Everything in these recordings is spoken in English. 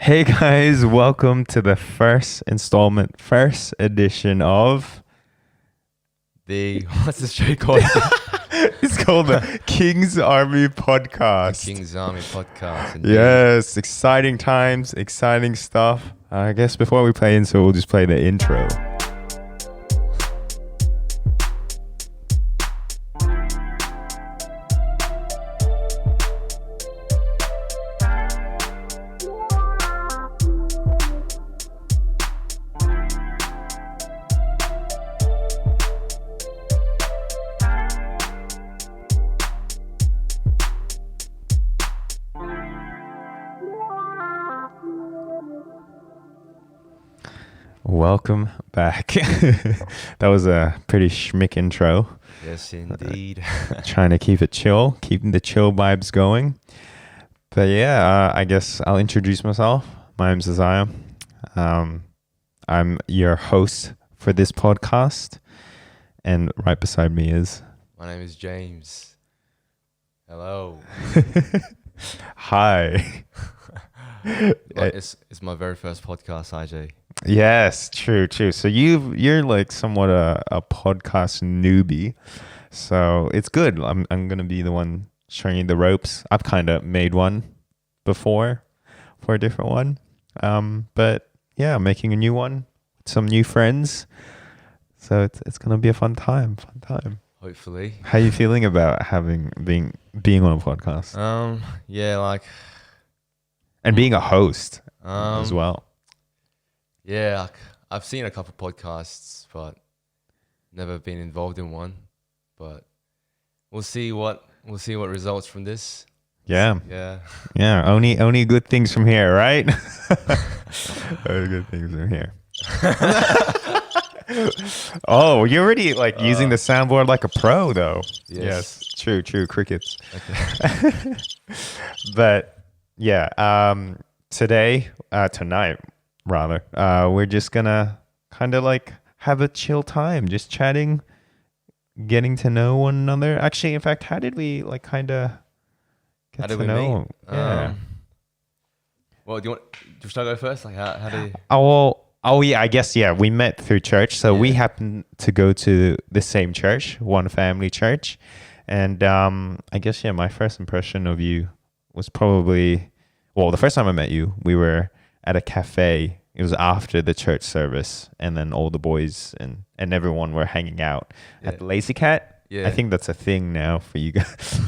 Hey guys, welcome to the first installment, first edition of What's this show called? it's called the King's Army Podcast. King's Army Podcast. Indeed. Yes, exciting times, exciting stuff. I guess before we play we'll just play the intro. Welcome back. That was a pretty schmick intro. Yes, indeed. Trying to keep it chill, keeping the chill vibes going. But yeah, I guess I'll introduce myself. My name's Isaiah. I'm your host for this podcast. And right beside me is... My name is James. Hello. Hi. It's my very first podcast, IJ. Yes, true. So you're like somewhat a podcast newbie, so it's good. I'm gonna be the one showing you the ropes. I've kind of made one before for a different one, but yeah, I'm making a new one with some new friends. So it's gonna be a fun time. Hopefully. How you feeling about being on a podcast? Yeah, like and being a host as well. Yeah, like, I've seen a couple podcasts, but never been involved in one. But we'll see what results from this. Yeah. Yeah. Only good things from here, right? Only good things from here. Oh, you're already like using the soundboard like a pro, though. Yes. True. Crickets. Okay. But yeah, tonight, rather, we're just gonna kind of like have a chill time, just chatting, getting to know one another. Actually, in fact, how did we like kind of get to know? Meet? Yeah. Well, do you start go first? Like, how do you? Oh yeah, I guess yeah. We met through church, so we happened to go to the same church, one family church, and I guess yeah, my first impression of you was probably, well, the first time I met you, we were at a cafe. It was after the church service, and then all the boys and everyone were hanging out at the Lazy Cat. Yeah. I think that's a thing now for you guys,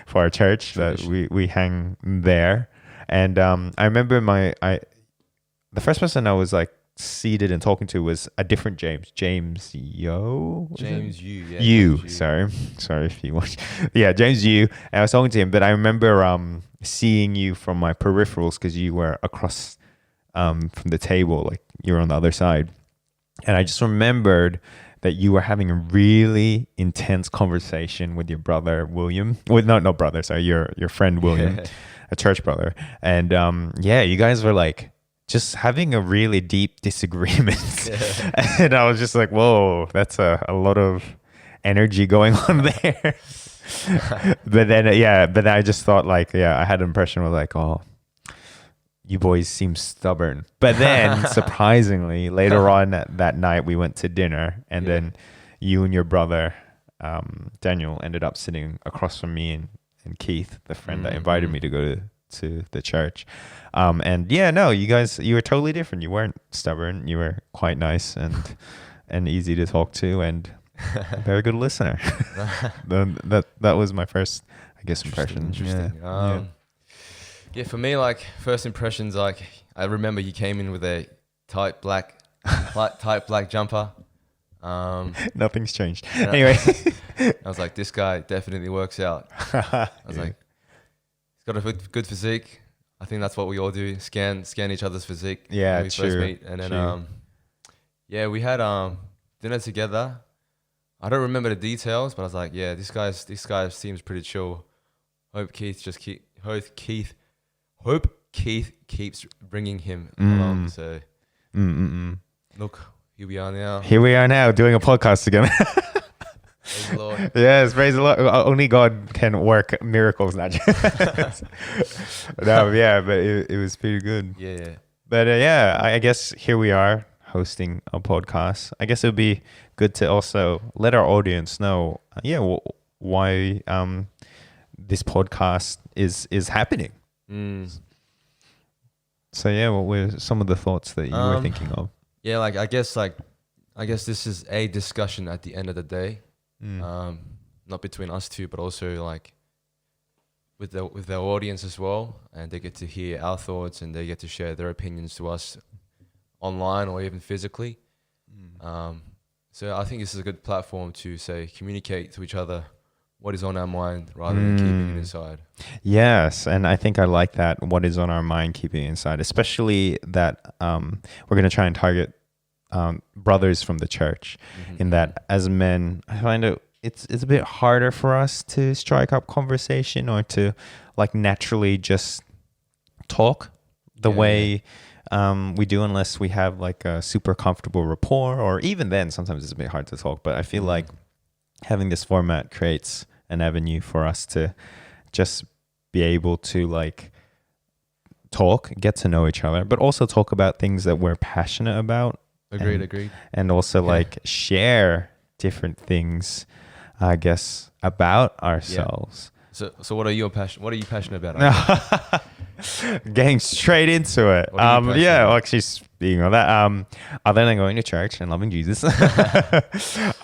for our church, that we hang there. And I remember the first person I was like seated and talking to was a different James Yu. James Yu. Yeah, You, James Yu. sorry if you watch. Yeah, James Yu. And I was talking to him, but I remember seeing you from my peripherals because you were across from the table, like you were on the other side. And I just remembered that you were having a really intense conversation with your brother William. With not brother, sorry, your friend William, a church brother. And you guys were like just having a really deep disagreement. Yeah. And I was just like, whoa, that's a lot of energy going on there. But then I just thought like, I had an impression of like, oh, you boys seem stubborn. But then surprisingly, later on that night, we went to dinner, and then you and your brother, Daniel, ended up sitting across from me and Keith, the friend that invited me to go to the church. You were totally different. You weren't stubborn. You were quite nice and easy to talk to, and a very good listener. that was my first, I guess, impression. Interesting. Yeah, for me, like first impressions, like I remember you came in with a tight black jumper. Nothing's changed. Anyway, I was like, this guy definitely works out. I was like, he's got a good physique. I think that's what we all do: scan each other's physique. Yeah, when we true. First meet, and then we had dinner together. I don't remember the details, but I was like, yeah, this guy seems pretty chill. Hope Keith keeps bringing him along. So, look, here we are now. Here we are now doing a podcast together. Praise the Lord. Yes, praise the Lord. Only God can work miracles, not no, yeah, but it was pretty good. Yeah, yeah. But yeah, I guess here we are hosting a podcast. I guess it would be good to also let our audience know, why this podcast is happening. Mm. So yeah, what were some of the thoughts that you were thinking of? Yeah, I guess this is a discussion at the end of the day. Not between us two, but also like with the audience as well, and they get to hear our thoughts and they get to share their opinions to us online or even physically. So I think this is a good platform to communicate to each other what is on our mind rather than keeping it inside. Yes, and I think I like that. What is on our mind, keeping it inside, especially that we're going to try and target brothers from the church. In that, as men, I find it's a bit harder for us to strike up conversation or to like naturally just talk the way we do, unless we have like a super comfortable rapport, or even then sometimes it's a bit hard to talk. But I feel like having this format creates an avenue for us to just be able to like talk, get to know each other, but also talk about things that we're passionate about. Agreed. And also like share different things, I guess, about ourselves. So what are you passionate about? Getting straight into it. What are you passionate about? Actually speaking of that, other than going to church and loving Jesus,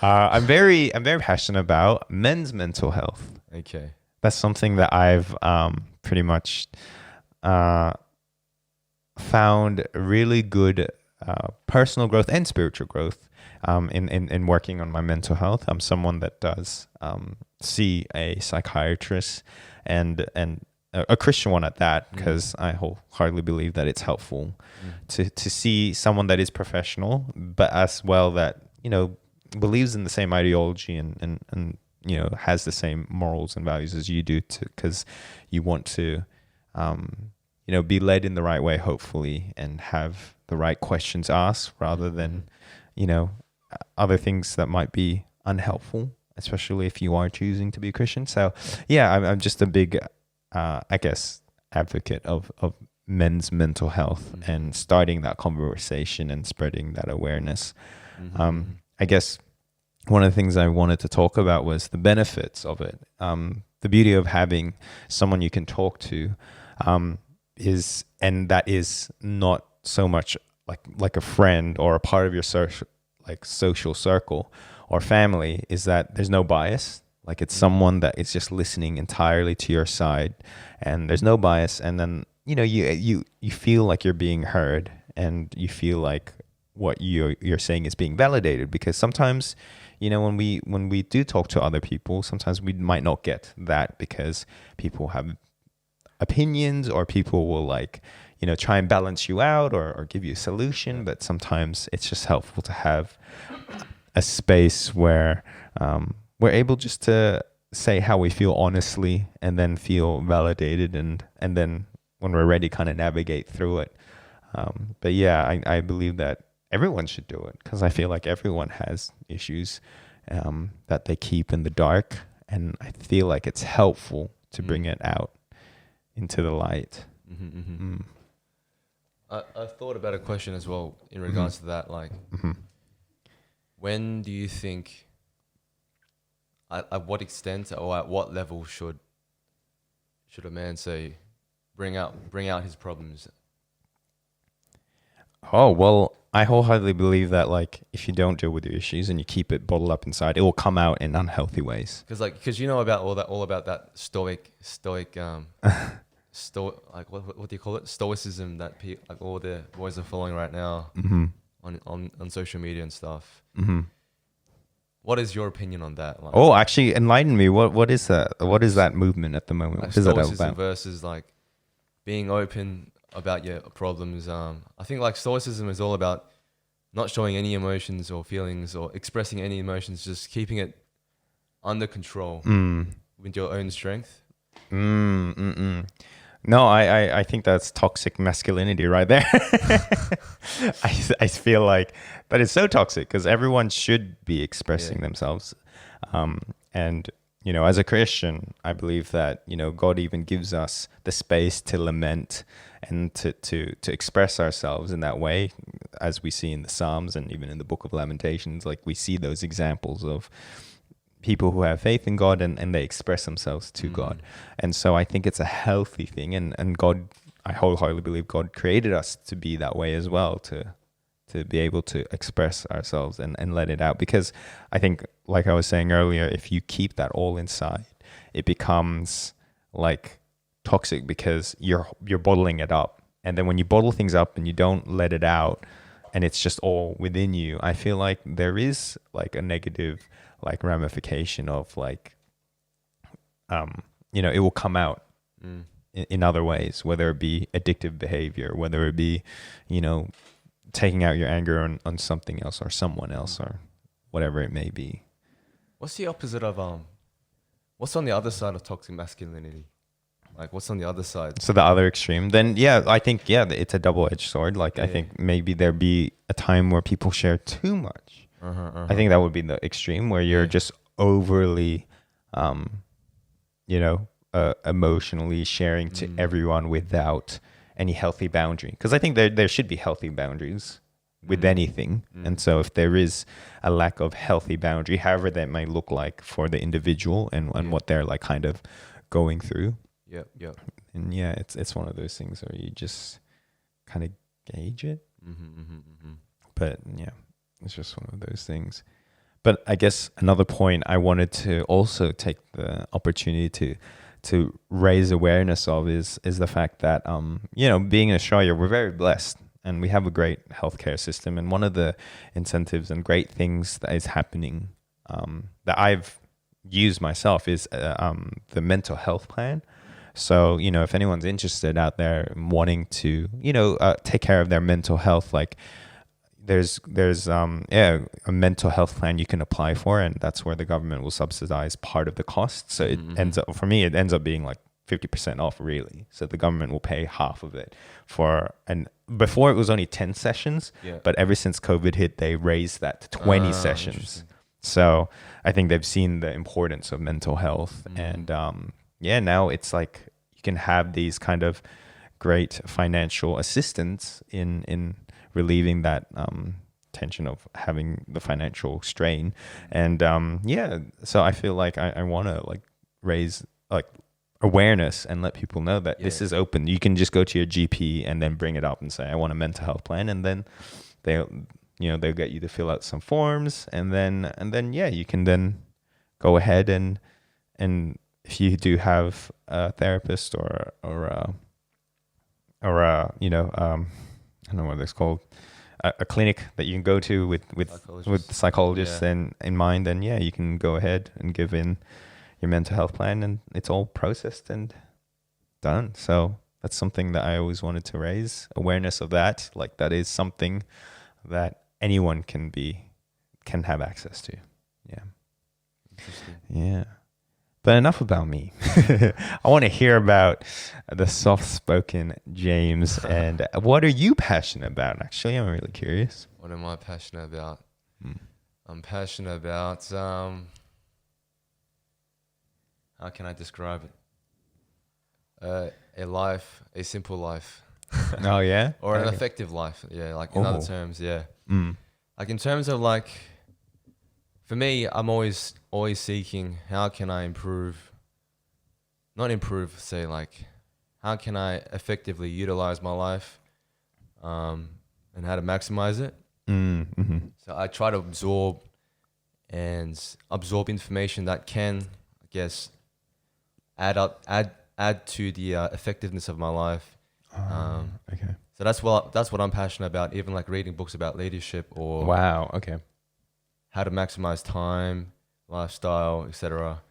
I'm very passionate about men's mental health. Okay. That's something that I've pretty much found really good personal growth and spiritual growth in working on my mental health. I'm someone that does see a psychiatrist and a Christian one at that, because I wholeheartedly believe that it's helpful to see someone that is professional, but as well that, believes in the same ideology and has the same morals and values as you do, because you want to be led in the right way, hopefully, and have the right questions asked rather than other things that might be unhelpful, especially if you are choosing to be a Christian. So yeah, I'm just a big I guess advocate of men's mental health and starting that conversation and spreading that awareness. I guess one of the things I wanted to talk about was the benefits of it. The beauty of having someone you can talk to is not so much like a friend or a part of your social circle or family, is that there's no bias. Like it's someone that is just listening entirely to your side, and there's no bias. And then you feel like you're being heard, and you feel like what you're saying is being validated. Because sometimes, when we do talk to other people, sometimes we might not get that because people have opinions, or people will try and balance you out or give you a solution. But sometimes it's just helpful to have a space where we're able just to say how we feel honestly, and then feel validated, and then when we're ready, kind of navigate through it. But yeah, I believe that everyone should do it, because I feel like everyone has issues that they keep in the dark, and I feel like it's helpful to bring it out into the light. I thought about a question as well in regards to that. When do you think, at what extent or at what level should a man bring out his problems? Oh, well, I wholeheartedly believe that if you don't deal with your issues and you keep it bottled up inside, it will come out in unhealthy ways. Because about all about that stoic what do you call it? Stoicism that all the boys are following right now on social media and stuff. What is your opinion on that? Actually, enlighten me. What is that? What is that movement at the moment? What is that Stoicism about? versus being open about your problems. I think Stoicism is all about not showing any emotions or feelings or expressing any emotions, just keeping it under control with your own strength. No, I think that's toxic masculinity right there. I feel like that is so toxic, because everyone should be expressing themselves. And you know, as a Christian, I believe that, you know, God even gives us the space to lament and to express ourselves in that way, as we see in the Psalms and even in the Book of Lamentations. Like, we see those examples of people who have faith in God, and they express themselves to God. And so I think it's a healthy thing, and God, I wholeheartedly believe God created us to be that way as well, to be able to express ourselves and let it out. Because I think, like I was saying earlier, if you keep that all inside, it becomes like toxic, because you're bottling it up. And then when you bottle things up and you don't let it out, and it's just all within you, I feel like there is like a negative like ramification of like, you know, it will come out in other ways, whether it be addictive behavior, whether it be, you know, taking out your anger on something else or someone else, or whatever it may be. What's the opposite of what's on the other side of toxic masculinity? Like, what's on the other side? So the other extreme, then yeah, I think, yeah, it's a double-edged sword. Like, Yeah. I think maybe there be a time where people share too much. I think that would be the extreme, where you're just overly, you know, emotionally sharing to everyone without any healthy boundary. Because I think there should be healthy boundaries with anything. And so if there is a lack of healthy boundary, however that may look like for the individual and what they're like kind of going through. Yep. And yeah, it's one of those things where you just kind of gauge it. But yeah, it's just one of those things. But I guess another point I wanted to also take the opportunity to raise awareness of is the fact that, you know, being in Australia, we're very blessed and we have a great healthcare system. And one of the incentives and great things that is happening, that I've used myself, is the mental health plan. So, you know, if anyone's interested out there wanting to, you know, take care of their mental health, like there's a mental health plan you can apply for, and that's where the government will subsidize part of the cost. So it ends up, for me, it ends up being like 50% off, really. So the government will pay half of it for, and before it was only 10 sessions, but ever since COVID hit, they raised that to 20 sessions. So I think they've seen the importance of mental health. And yeah, now it's like you can have these kind of great financial assistance in relieving that tension of having the financial strain. And yeah, so I feel like I want to like raise like awareness and let people know that this is open. You can just go to your GP and then bring it up and say, I want a mental health plan, and then they'll get you to fill out some forms, and then yeah, you can then go ahead and if you do have a therapist or you know, I don't know what it's called, a clinic that you can go to with psychologists in mind, then yeah, you can go ahead and give in your mental health plan, and it's all processed and done. So that's something that I always wanted to raise awareness of, that like that is something that anyone can have access to. Yeah. Interesting. Yeah. But enough about me. I want to hear about the soft-spoken James. And what are you passionate about? Actually, I'm really curious. What am I passionate about? I'm passionate about, how can I describe it? A simple life. Oh, yeah? Or an Okay. effective life. Yeah, like in other terms, yeah. Like in terms of like, for me, I'm always seeking, how can I say like, how can I effectively utilize my life, and how to maximize it. So I try to absorb information that can, I guess, add to the effectiveness of my life. Okay. So that's what I'm passionate about, even like reading books about leadership or Wow. Okay. how to maximize time, lifestyle, etc.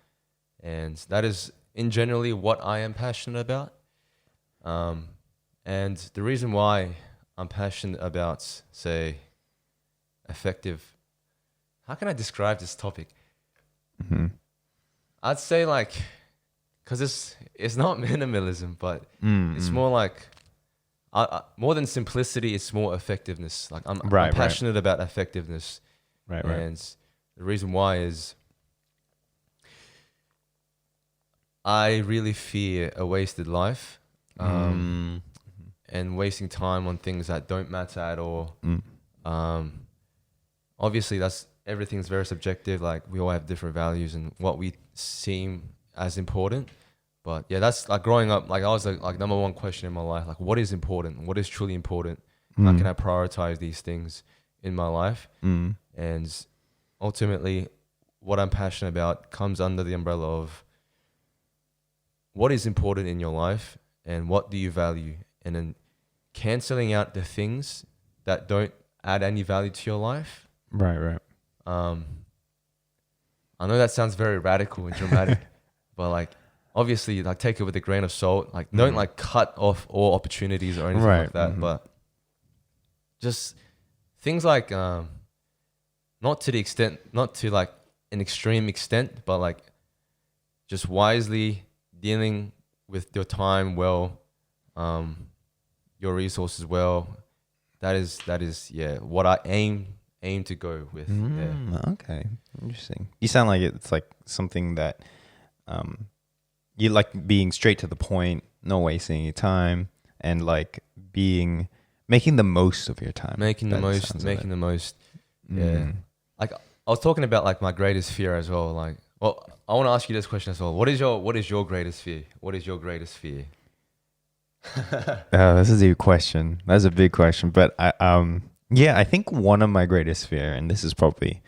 And that is in generally what I am passionate about. And the reason why I'm passionate about, say, effective, how can I describe this topic? I'd say like, because it's not minimalism, but it's more like, more than simplicity, it's more effectiveness. Like I'm passionate about effectiveness. Right. And the reason why is I really fear a wasted life, Mm. and wasting time on things that don't matter at all. Mm. Obviously, that's everything's very subjective. Like we all have different values and what we seem as important. But yeah, that's like growing up. Like I was like number one question in my life. Like, what is important? What is truly important? How can I prioritize these things in my life? Mm. And ultimately, what I'm passionate about comes under the umbrella of what is important in your life and what do you value, and then canceling out the things that don't add any value to your life. Right. I know that sounds very radical and dramatic, but like obviously like take it with a grain of salt. Like don't like cut off all opportunities or anything Right. like that, but just things like not to the extent, not to like an extreme extent, but like just wisely dealing with your time well, your resources well. That is yeah what I aim to go with. Yeah. Okay, interesting. You sound like it's like something that you like being straight to the point, no wasting any time, and like making the most of your time. Making the That most, sounds making of the most. it. Yeah. Like I was talking about like my greatest fear as well. Like, well, I want to ask you this question as well. What is your greatest fear? What is your greatest fear? This is a good question. That's a big question, but I think one of my greatest fear, and this is probably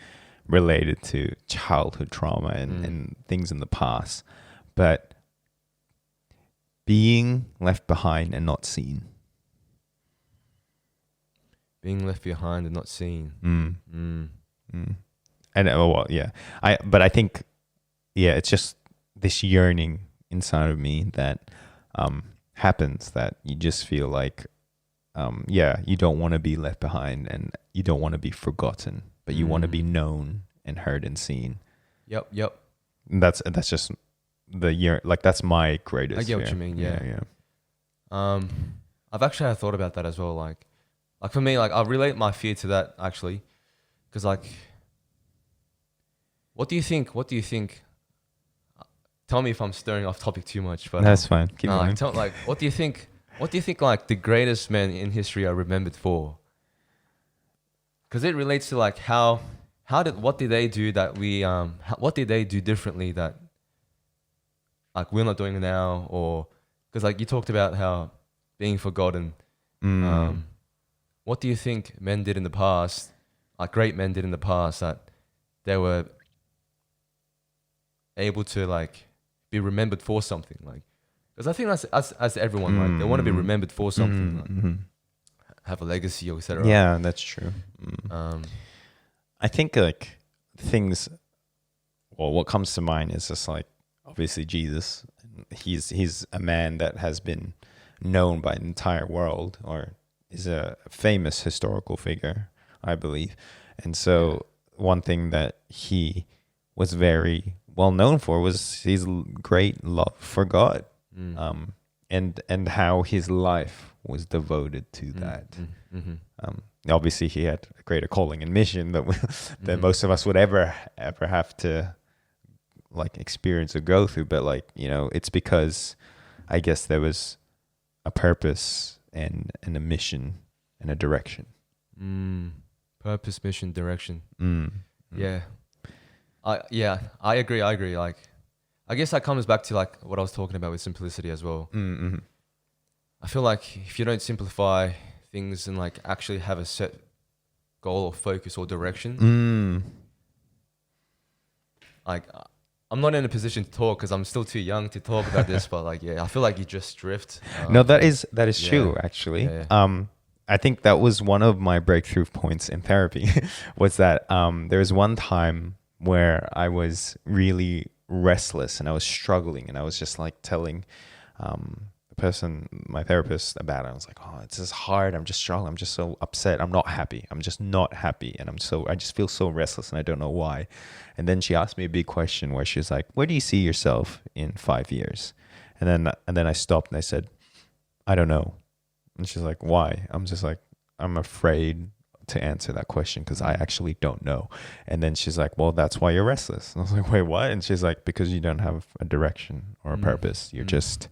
related to childhood trauma and things in the past, but being left behind and not seen. Being left behind and not seen. And but I think it's just this yearning inside of me that happens, that you just feel like you don't want to be left behind and you don't want to be forgotten, but you want to be known and heard and seen. Yep. And that's just the year, like that's my greatest I get what fear. you mean. Yeah. I've actually had thought about that as well. Like for me, like I relate my fear to that actually, because like, what do you think? Tell me if I'm stirring off topic too much, but That's fine. Keep going. What do you think? What do you think? Like the greatest men in history are remembered for? Because it relates to like what did they do that what did they do differently that like we're not doing now? Or because like you talked about how being forgotten. What do you think men did in the past, like great men did in the past, that they were able to like be remembered for something? Like, because I think that's everyone, like they want to be remembered for something, like, have a legacy or etc. Yeah, that's true. I think like things. Well, what comes to mind is just like obviously Jesus. He's a man that has been known by the entire world, or is a famous historical figure, I believe. And so one thing that he was very well known for was his great love for God, and how his life was devoted to that. Obviously, he had a greater calling and mission than most of us would ever have to like experience or go through. But like, it's because I guess there was a purpose and a mission and a direction. Purpose, mission, direction. Yeah. I agree. Like, I guess that comes back to like what I was talking about with simplicity as well. I feel like if you don't simplify things and like actually have a set goal or focus or direction, like I'm not in a position to talk because I'm still too young to talk about this, but like, I feel like you just drift. No, that is true, actually. Yeah. I think that was one of my breakthrough points in therapy was that there was one time where I was really restless and I was struggling, and I was just like telling the person, my therapist, about it. I was like, oh, it's just hard. I'm just struggling. I'm just so upset. I'm not happy. I'm just not happy. And I just feel so restless and I don't know why. And then she asked me a big question where she was like, where do you see yourself in 5 years? And then I stopped and I said, I don't know. And she's like, why? I'm just like, I'm afraid to answer that question because I actually don't know. And then she's like, well, that's why you're restless. And I was like, wait, what? And she's like, because you don't have a direction or a purpose. You don't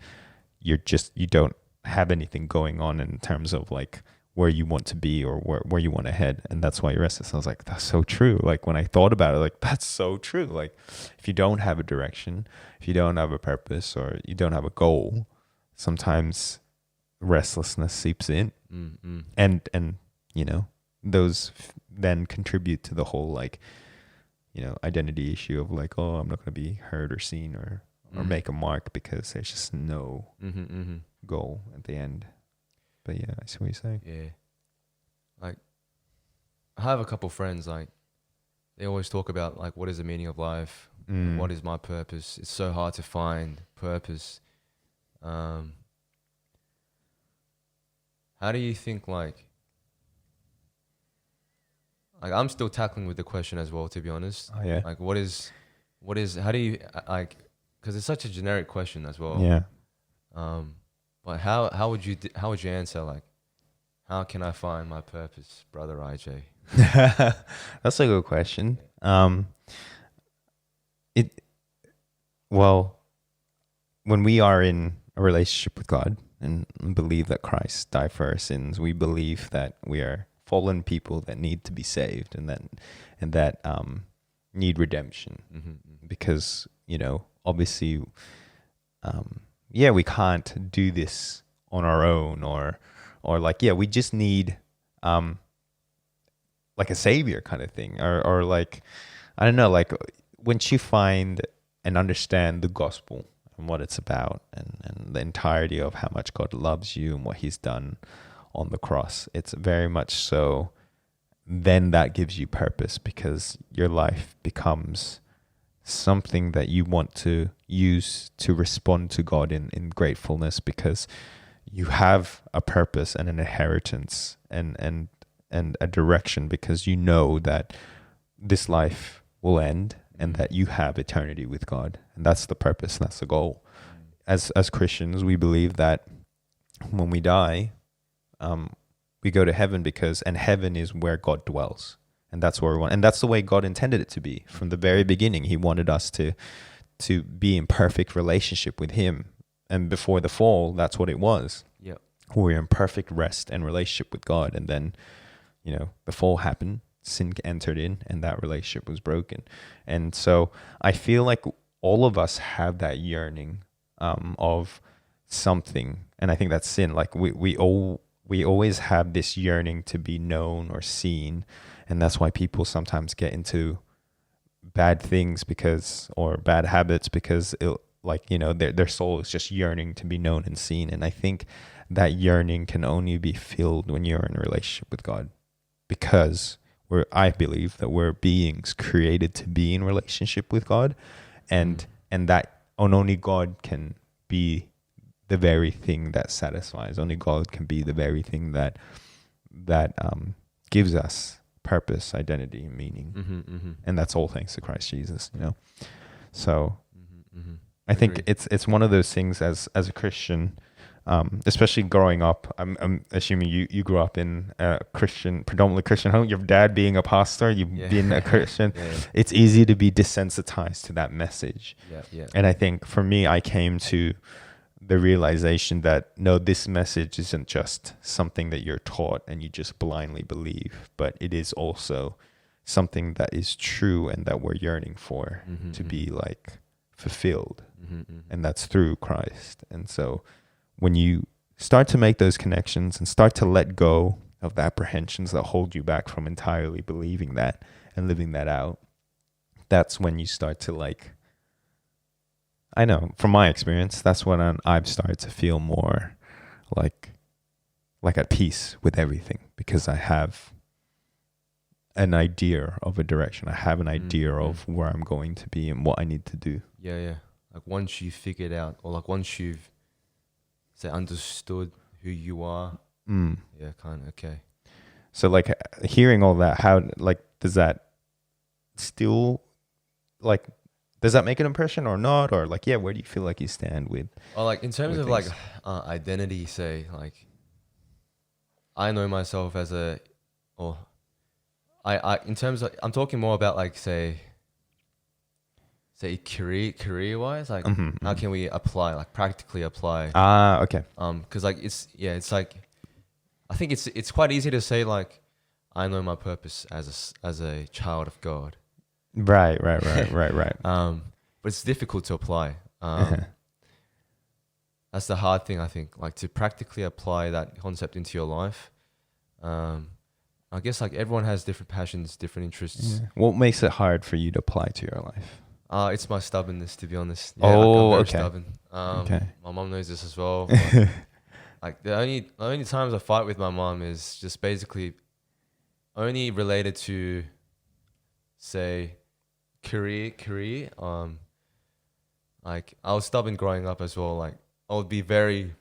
have anything going on in terms of like where you want to be or where you want to head. And that's why you're restless. I was like, that's so true. Like when I thought about it, like that's so true. Like if you don't have a direction, if you don't have a purpose or you don't have a goal, sometimes restlessness seeps in. And you know, those then contribute to the whole like, you know, identity issue of like, oh, I'm not going to be heard or seen or make a mark because there's just no goal at the end. But yeah, I see what you're saying. Yeah. Like, I have a couple friends, like, they always talk about, like, what is the meaning of life? What is my purpose? It's so hard to find purpose. How do you think, like, I'm still tackling with the question as well, to be honest. Oh, yeah. Like, how do you, like, because it's such a generic question as well. Yeah. But how would you answer, like, how can I find my purpose, brother IJ? That's a good question. When we are in a relationship with God and believe that Christ died for our sins, we believe that we are fallen people that need to be saved and that need redemption. Because, you know, obviously, we can't do this on our own or like, we just need like a savior kind of thing or like, I don't know, like once you find and understand the gospel and what it's about and the entirety of how much God loves you and what he's done on the cross, it's very much so then that gives you purpose because your life becomes something that you want to use to respond to God in gratefulness because you have a purpose and an inheritance and a direction because you know that this life will end and that you have eternity with God. And that's the purpose. That's the goal. As Christians, we believe that when we die, we go to heaven and heaven is where God dwells. And that's where we want. And that's the way God intended it to be. From the very beginning, he wanted us to be in perfect relationship with him. And before the fall, that's what it was. Yeah. We're in perfect rest and relationship with God. And then, you know, the fall happened, sin entered in, and that relationship was broken. And so I feel like all of us have that yearning of something. And I think that's sin. Like we always have this yearning to be known or seen. And that's why people sometimes get into bad things or bad habits because their soul is just yearning to be known and seen. And I think that yearning can only be filled when you're in a relationship with God, because I believe that we're beings created to be in relationship with God, and that only God can be the very thing that satisfies. Only God can be the very thing that gives us purpose, identity, and meaning. And that's all thanks to Christ Jesus, you know. So I think it's one of those things as a Christian, especially growing up. I'm assuming you grew up in a predominantly Christian home. Your dad being a pastor, you've been a Christian. It's easy to be desensitized to that message. And I think for me, I came to the realization that no, this message isn't just something that you're taught and you just blindly believe, but it is also something that is true and that we're yearning for to be like fulfilled. And that's through Christ. And so when you start to make those connections and start to let go of the apprehensions that hold you back from entirely believing that and living that out, that's when you start to like, I know from my experience, that's when I've started to feel more like at peace with everything, because I have an idea of a direction. I have an idea of where I'm going to be and what I need to do. Yeah. Like once you figured out, or like once you've understood who you are. Yeah, kind of. Okay. So like hearing all that, how like does that still like, does that make an impression or not? Or like, where do you feel like you stand with? Or like in terms of things? Like identity, say like I know myself as I in terms of, I'm talking more about like say career wise, like how can we apply, like practically apply, Ah, okay. because like it's like I think it's quite easy to say like I know my purpose as a child of God, Right. but it's difficult to apply. That's the hard thing, I think, like to practically apply that concept into your life. I guess like everyone has different passions, different interests. Yeah. What makes it hard for you to apply to your life? It's my stubbornness, to be honest. Oh, I'm very okay. stubborn. Okay. My mom knows this as well. But like the only times I fight with my mom is just basically only related to, say, career. Like I was stubborn growing up as well. Like I would be very,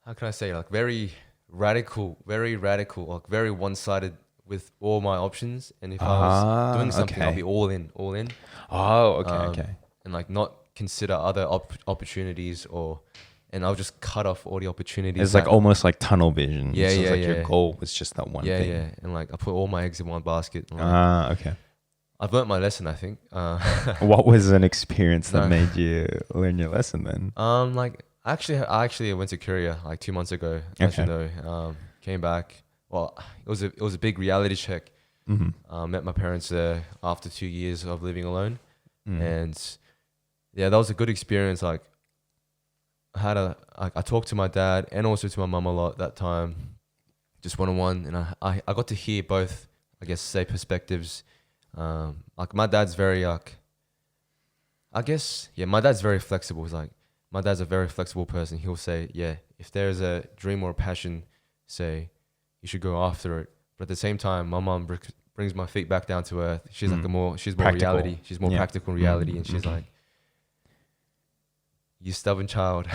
how can I say, like very radical, like very one-sided with all my options. And if I was doing something, I'll be all in. Oh, okay, Um, okay. And like not consider other opportunities, and I'll just cut off all the opportunities. It's like almost like tunnel vision. Yeah, so it's yeah, like your yeah. goal was just that one thing. Yeah. And like I put all my eggs in one basket. And, like, Okay. I've learnt my lesson, I think. What was an experience that No. made you learn your lesson then? Like I actually went to Korea like 2 months ago. As you know, came back. Well, it was a big reality check. Met my parents there after 2 years of living alone, and yeah, that was a good experience. Like I talked to my dad and also to my mum a lot that time, just one-on-one, and I got to hear both, I guess, say perspectives. Like my dad's very like, I guess, yeah, my dad's very flexible. He's like, my dad's a very flexible person. He'll say, yeah, if there's a dream or a passion, say, you should go after it. But at the same time, my mom brings my feet back down to earth. She's like she's more Practical. reality. She's more practical reality, and she's like, you stubborn child.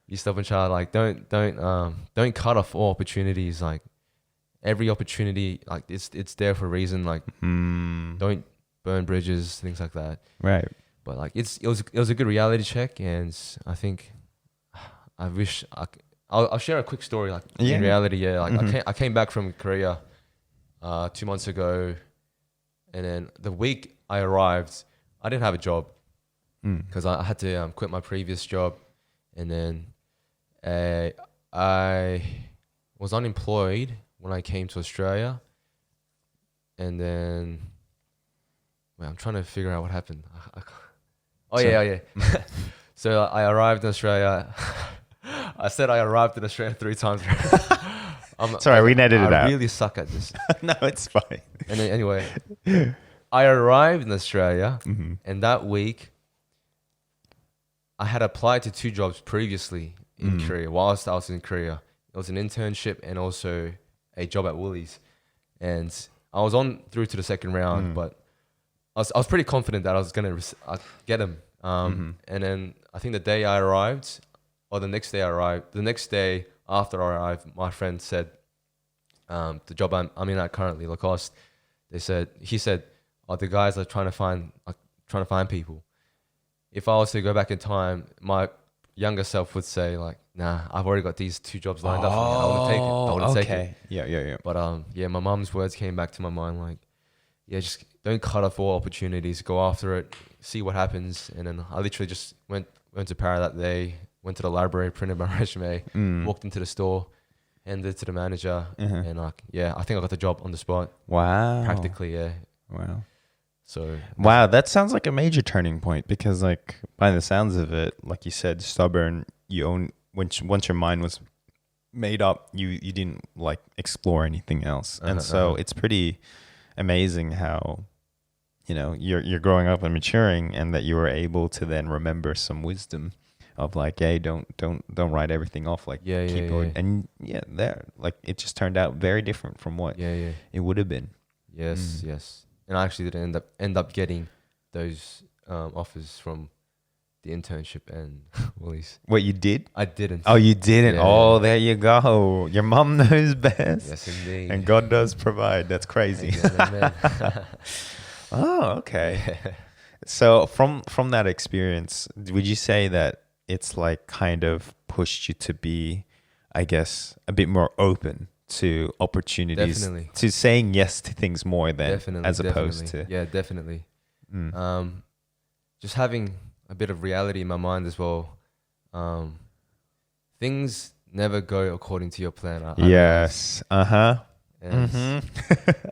You stubborn child. Like don't cut off all opportunities. Like every opportunity, like it's there for a reason. Like don't burn bridges, things like that. Right. But like it was a good reality check, and I think I wish I'll share a quick story. Like in reality, like I came back from Korea 2 months ago, and then the week I arrived, I didn't have a job because I had to quit my previous job, and then I was unemployed when I came to Australia, and then wait, I'm trying to figure out what happened. Yeah. So I arrived in Australia. I said I arrived in Australia 3 times. Sorry, we netted it I out. really suck at this. No, it's fine. And then, anyway, I arrived in Australia, and that week, I had applied to 2 jobs previously in Korea whilst I was in Korea. It was an internship and also a job at Woolies. And I was on through to the second round, but I was pretty confident that I was going to get them. And then I think the day I arrived, or the next day after I arrived, my friend said, the job I'm in at currently, Lacoste, he said, oh, the guys are trying to find people. If I was to go back in time, my younger self would say like, nah, I've already got these 2 jobs lined up for me. I wouldn't take it. Yeah. But yeah, my mum's words came back to my mind like, yeah, just don't cut off all opportunities. Go after it. See what happens. And then I literally just went to Para that day. Went to the library, printed my resume, walked into the store, handed it to the manager, and like, yeah, I think I got the job on the spot. Wow. Practically, yeah. Wow. So wow, that sounds like a major turning point because, like, by the sounds of it, like you said, stubborn. Once your mind was made up, you didn't like explore anything else, and so it's pretty amazing how, you know, you're growing up and maturing, and that you were able to then remember some wisdom of like, hey, don't write everything off. Like, keep going, and there, like, it just turned out very different from what it would have been. Yes. And I actually didn't end up getting those offers from the internship and Woolies. What, you did? I didn't. Oh, you didn't? Yeah. Oh, there you go. Your mum knows best. Yes, indeed. And God does provide. That's crazy. Amen. Oh, okay. So from that experience, would you say that it's like kind of pushed you to be, I guess, a bit more open to opportunities, Definitely. to saying yes to things more than Definitely. as opposed definitely. to. Yeah, definitely. Mm. Just having a bit of reality in my mind as well. Um, things never go according to your plan. I realize. Yes. Uh-huh. And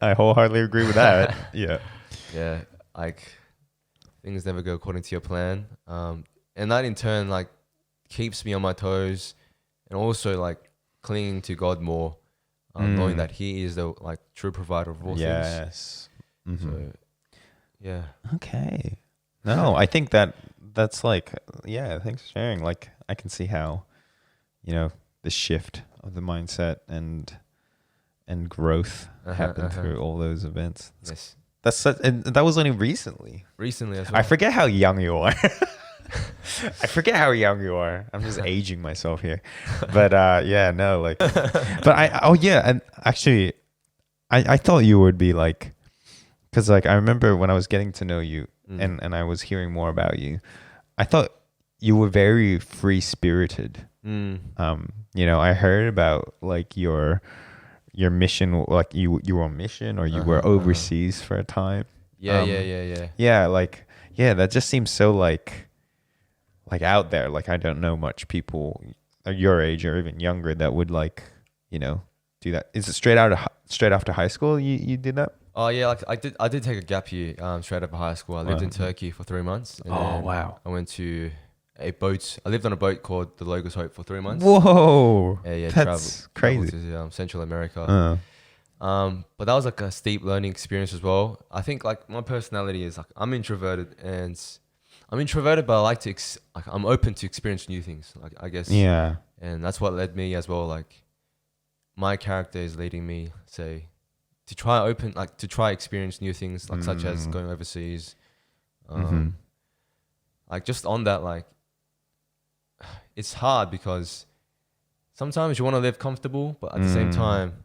I wholeheartedly agree with that. Yeah. yeah, like things never go according to your plan. And that in turn like keeps me on my toes, and also like clinging to God more, knowing that He is the like true provider of all things. Yes. So yeah, Okay. No, I think that's like, yeah, thanks for sharing. Like, I can see how, the shift of the mindset and growth happened through all those events. yes, And that was only recently. recently as well. I forget how young you are. I forget how young you are. I'm just aging myself here. But yeah, no, like, but oh yeah, and actually, I thought you would be like, because like I remember when I was getting to know you and I was hearing more about you, I thought you were very free spirited. I heard about like your mission, like you were on mission or you were overseas for a time. Yeah. Yeah, like that just seems so like out there. Like I don't know much people your age or even younger that would like, do that. Is it straight after high school you did that? Oh yeah, like I did take a gap year straight after high school. I lived in Turkey for 3 months. And then wow. I went to I lived on a boat called the Logos Hope for 3 months. Whoa. Yeah, That's crazy. to Central America. But that was like a steep learning experience as well. I think like my personality is like I'm introverted, but I like to I'm open to experience new things. Like I guess. Yeah. And that's what led me as well. Like my character is leading me, say, to try experience new things, like such as going overseas. Like just on that, like it's hard because sometimes you want to live comfortable, but at the same time,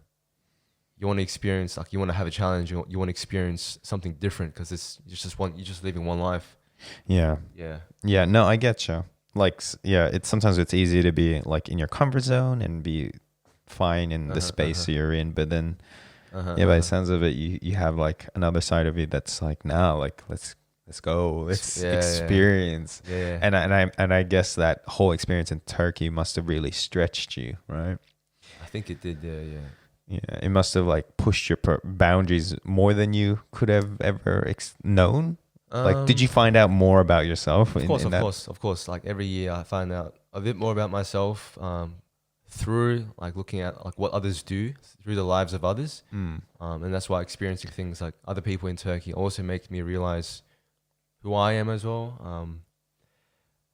you want to experience, like you want to have a challenge. You want to experience something different because you're just living one life. Yeah. Yeah. Yeah. No, I get you. Like, yeah, sometimes it's easy to be like in your comfort zone and be fine in the space you're in, but then by the sounds of it, you have like another side of you that's like, no, like let's go, let's experience. Yeah. And I guess that whole experience in Turkey must have really stretched you, right? I think it did. Yeah. Yeah, it must have like pushed your boundaries more than you could have ever known. Like, did you find out more about yourself? Of course. Like every year, I find out a bit more about myself through like looking at like what others do through the lives of others, and that's why experiencing things like other people in Turkey also makes me realize who I am as well.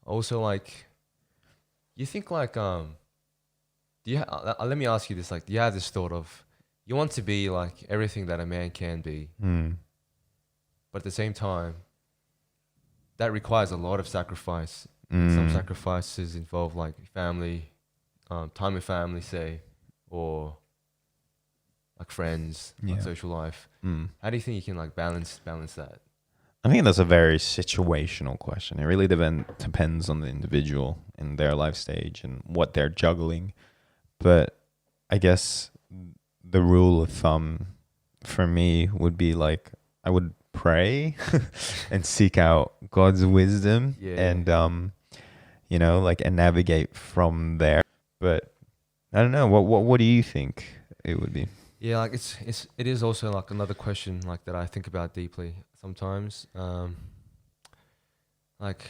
Also, like, you think like do you let me ask you this, like, do you have this thought of you want to be like everything that a man can be, but at the same time that requires a lot of sacrifice. Some sacrifices involve like family, time with family, say, or like friends, like social life. How do you think you can like balance that? I think that's a very situational question. It really depends on the individual and their life stage and what they're juggling. But I guess the rule of thumb for me would be like I would pray and seek out God's wisdom and like and navigate from there. But I don't know. What do you think it would be? Yeah, like it is also like another question like that I think about deeply sometimes. Like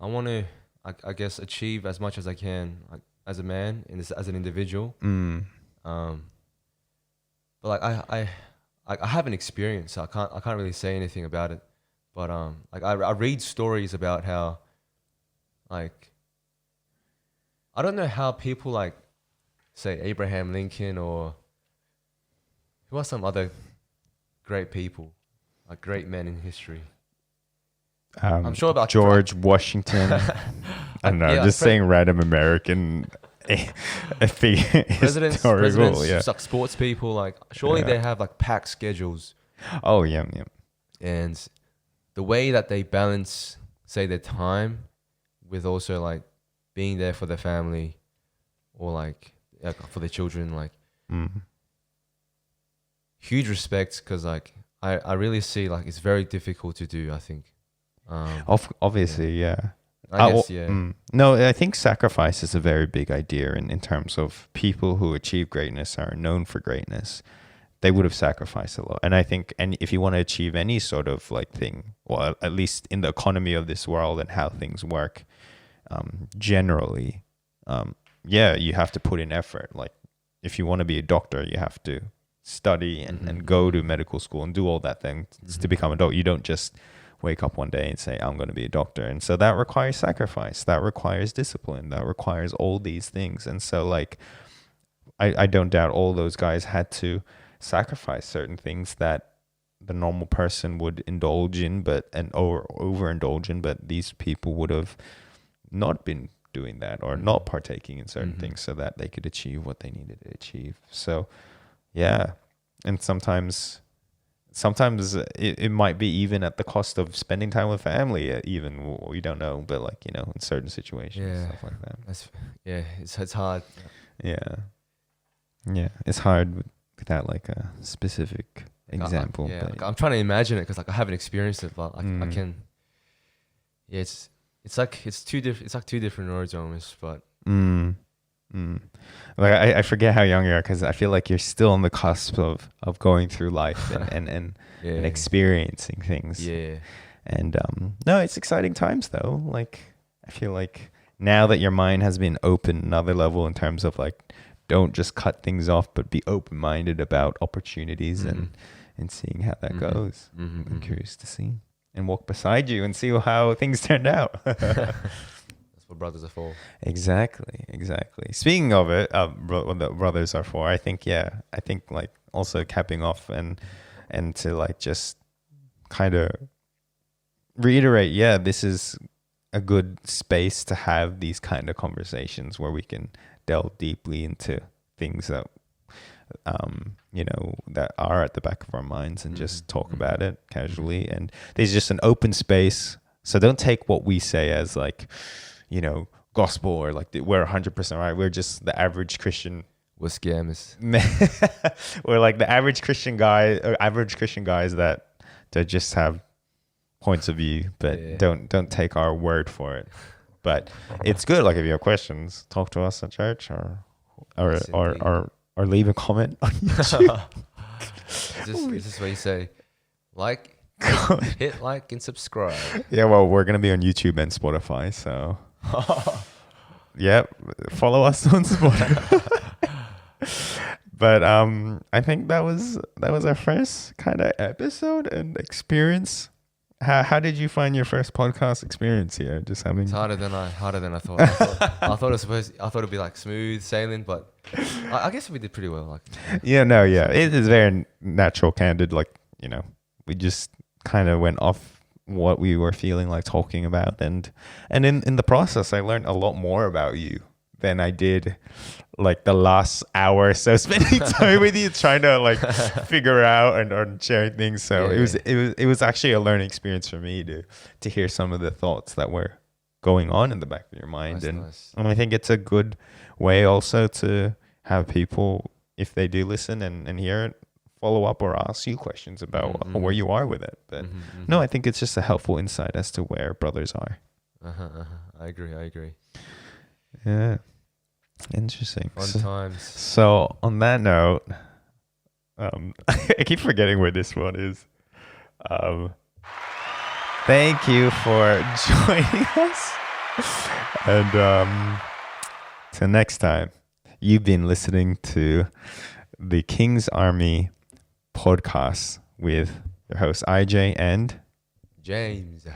I want to I guess achieve as much as I can like as a man and as an individual. But like I haven't experienced, so I can't really say anything about it. But like I read stories about how like I don't know how people like say Abraham Lincoln or who are some other great people, like great men in history. I'm sure about George Washington. I don't know. Yeah, just saying random American presidents, yeah. like sports people. Like surely they have like packed schedules. Oh yeah. And the way that they balance, say, their time with also like being there for their family or like for their children, like huge respect because like I really see like it's very difficult to do. I think. Obviously, yeah. I guess yeah. No, I think sacrifice is a very big idea in terms of people who achieve greatness are known for greatness. They would have sacrificed a lot. And I think, and if you want to achieve any sort of like thing, well, at least in the economy of this world and how things work, generally, yeah, you have to put in effort. Like if you want to be a doctor, you have to study and go to medical school and do all that thing to become a doctor. You don't just wake up one day and say, I'm going to be a doctor. And so that requires sacrifice. That requires discipline. That requires all these things. And so like, I don't doubt all those guys had to sacrifice certain things that the normal person would indulge in, but overindulge in, but these people would have not been doing that or not partaking in certain things so that they could achieve what they needed to achieve. So yeah. And sometimes it might be even at the cost of spending time with family, even we don't know, but like, you know, in certain situations, stuff like that. It's hard. Yeah. It's hard without like a specific example. Like I'm trying to imagine it because like I haven't experienced it, but like I can. Yeah, it's like two different worlds almost, but. Like I forget how young you are because I feel like you're still on the cusp of going through life and experiencing things. Yeah. And no, it's exciting times though. Like I feel like now that your mind has been opened another level in terms of like, don't just cut things off, but be open-minded about opportunities and seeing how that goes. I'm curious to see and walk beside you and see how things turned out. That's what brothers are for. Exactly. Speaking of it, what the brothers are for, I think like also capping off and to like just kind of reiterate, this is a good space to have these kind of conversations where we can delve deeply into things that that are at the back of our minds and just talk about it casually. And there's just an open space, so don't take what we say as like, you know, gospel or like we're 100% right. We're just the average Christian. We're scammers. We're like the average Christian guy, or average Christian guys that just have points of view, but don't take our word for it. But it's good. Like if you have questions, talk to us at church or leave a comment on YouTube. Is this what you say? Like, hit like and subscribe. Yeah, well, we're gonna be on YouTube and Spotify, so follow us on Spotify. But I think that was our first kind of episode and experience. How did you find your first podcast experience here? Just having it's harder than I thought. I thought it'd be like smooth sailing, but I guess we did pretty well. Like it is very natural, candid. Like, you know, we just kind of went off what we were feeling like talking about, and in the process, I learned a lot more about you than I did like the last hour or so spending time with you trying to like figure out and sharing things. So it was actually a learning experience for me to hear some of the thoughts that were going on in the back of your mind. And I think it's a good way also to have people, if they do listen and hear it, follow up or ask you questions about where you are with it. But no, I think it's just a helpful insight as to where brothers are. I agree. Yeah. Interesting. Fun times. So on that note, I keep forgetting where this one is. Thank you for joining us. And till next time, you've been listening to the King's Army podcast with your host IJ and James.